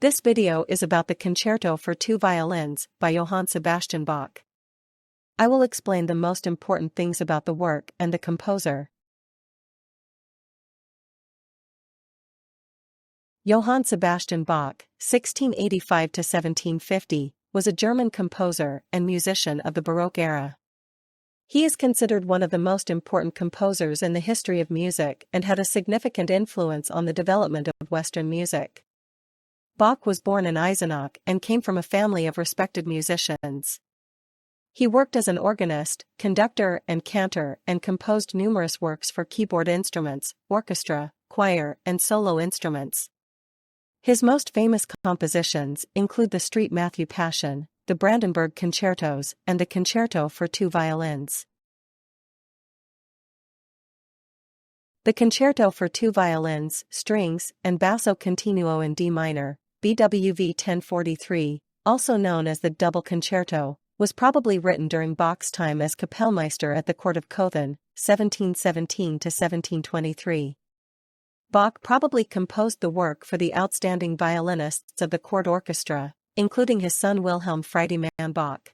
This video is about the Concerto for Two Violins by Johann Sebastian Bach. I will explain the most important things about the work and the composer. Johann Sebastian Bach, 1685–1750, was a German composer and musician of the Baroque era. He is considered one of the most important composers in the history of music and had a significant influence on the development of Western music. Bach was born in Eisenach and came from a family of respected musicians. He worked as an organist, conductor, and cantor and composed numerous works for keyboard instruments, orchestra, choir, and solo instruments. His most famous compositions include the Street Matthew Passion, the Brandenburg Concertos, and the Concerto for Two Violins. The Concerto for Two Violins, Strings, and Basso Continuo in D minor, BWV 1043, also known as the Double Concerto, was probably written during Bach's time as Kapellmeister at the court of Cothen, 1717–1723. Bach probably composed the work for the outstanding violinists of the court orchestra, including his son Wilhelm Friedemann Bach.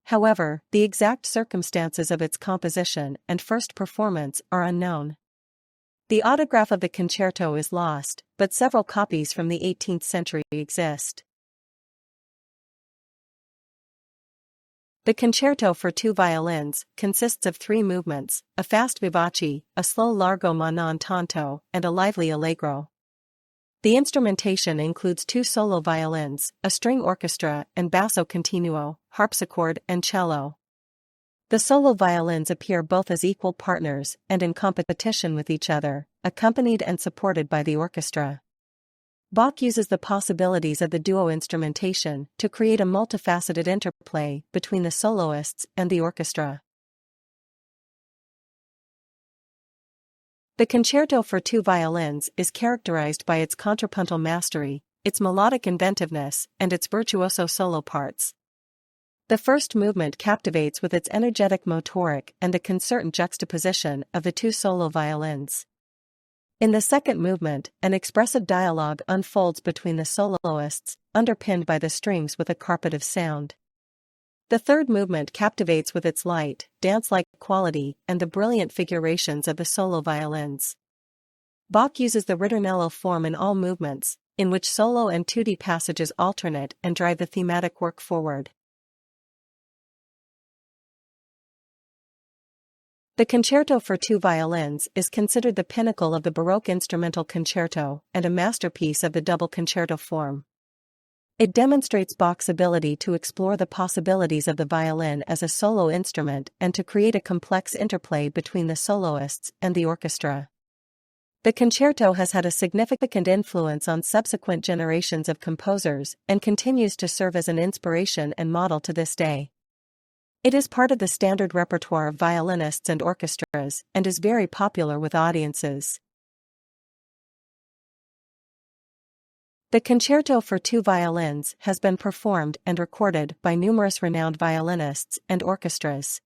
However, the exact circumstances of its composition and first performance are unknown. The autograph of the concerto is lost, but several copies from the 18th century exist. The Concerto for Two Violins consists of three movements: a fast vivace, a slow largo ma non tanto, and a lively allegro. The instrumentation includes two solo violins, a string orchestra, and basso continuo, harpsichord, and cello. The solo violins appear both as equal partners and in competition with each other, accompanied and supported by the orchestra. Bach uses the possibilities of the duo instrumentation to create a multifaceted interplay between the soloists and the orchestra. The Concerto for Two Violins is characterized by its contrapuntal mastery, its melodic inventiveness, and its virtuoso solo parts. The first movement captivates with its energetic motoric and the concertant juxtaposition of the two solo violins. In the second movement, an expressive dialogue unfolds between the soloists, underpinned by the strings with a carpet of sound. The third movement captivates with its light, dance-like quality and the brilliant figurations of the solo violins. Bach uses the ritornello form in all movements, in which solo and tutti passages alternate and drive the thematic work forward. The Concerto for Two Violins is considered the pinnacle of the Baroque instrumental concerto and a masterpiece of the double concerto form. It demonstrates Bach's ability to explore the possibilities of the violin as a solo instrument and to create a complex interplay between the soloists and the orchestra. The concerto has had a significant influence on subsequent generations of composers and continues to serve as an inspiration and model to this day. It is part of the standard repertoire of violinists and orchestras, and is very popular with audiences. The Concerto for Two Violins has been performed and recorded by numerous renowned violinists and orchestras.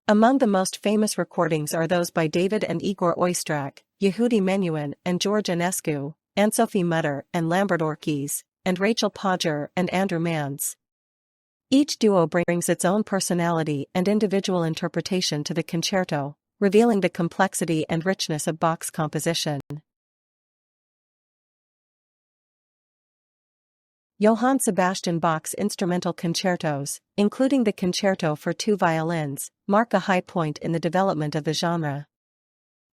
Among the most famous recordings are those by David and Igor Oistrakh, Yehudi Menuhin and George Enescu, Anne-Sophie Mutter and Lambert Orkies, and Rachel Podger and Andrew Manns. Each duo brings its own personality and individual interpretation to the concerto, revealing the complexity and richness of Bach's composition. Johann Sebastian Bach's instrumental concertos, including the Concerto for Two Violins, mark a high point in the development of the genre.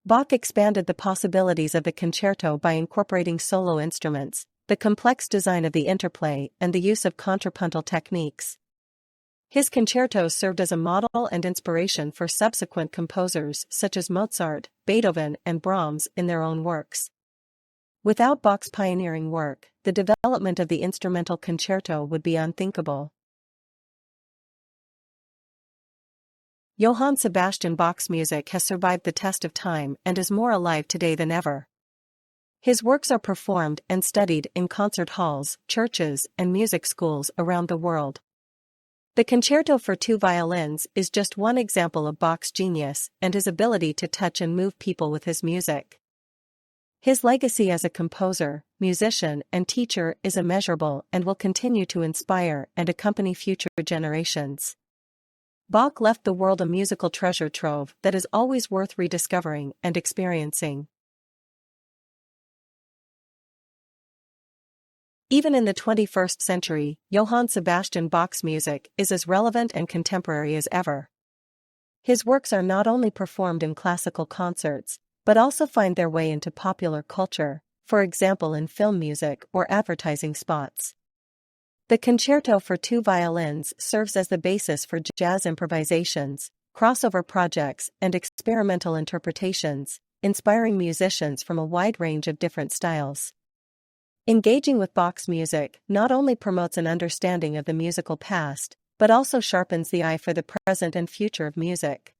Bach expanded the possibilities of the concerto by incorporating solo instruments, the complex design of the interplay, and the use of contrapuntal techniques. His concertos served as a model and inspiration for subsequent composers such as Mozart, Beethoven, and Brahms in their own works. Without Bach's pioneering work, the development of the instrumental concerto would be unthinkable. Johann Sebastian Bach's music has survived the test of time and is more alive today than ever. His works are performed and studied in concert halls, churches, and music schools around the world. The Concerto for Two Violins is just one example of Bach's genius and his ability to touch and move people with his music. His legacy as a composer, musician, and teacher is immeasurable and will continue to inspire and accompany future generations. Bach left the world a musical treasure trove that is always worth rediscovering and experiencing. Even in the 21st century, Johann Sebastian Bach's music is as relevant and contemporary as ever. His works are not only performed in classical concerts, but also find their way into popular culture, for example in film music or advertising spots. The Concerto for Two Violins serves as the basis for jazz improvisations, crossover projects, and experimental interpretations, inspiring musicians from a wide range of different styles. Engaging with Bach's music not only promotes an understanding of the musical past, but also sharpens the eye for the present and future of music.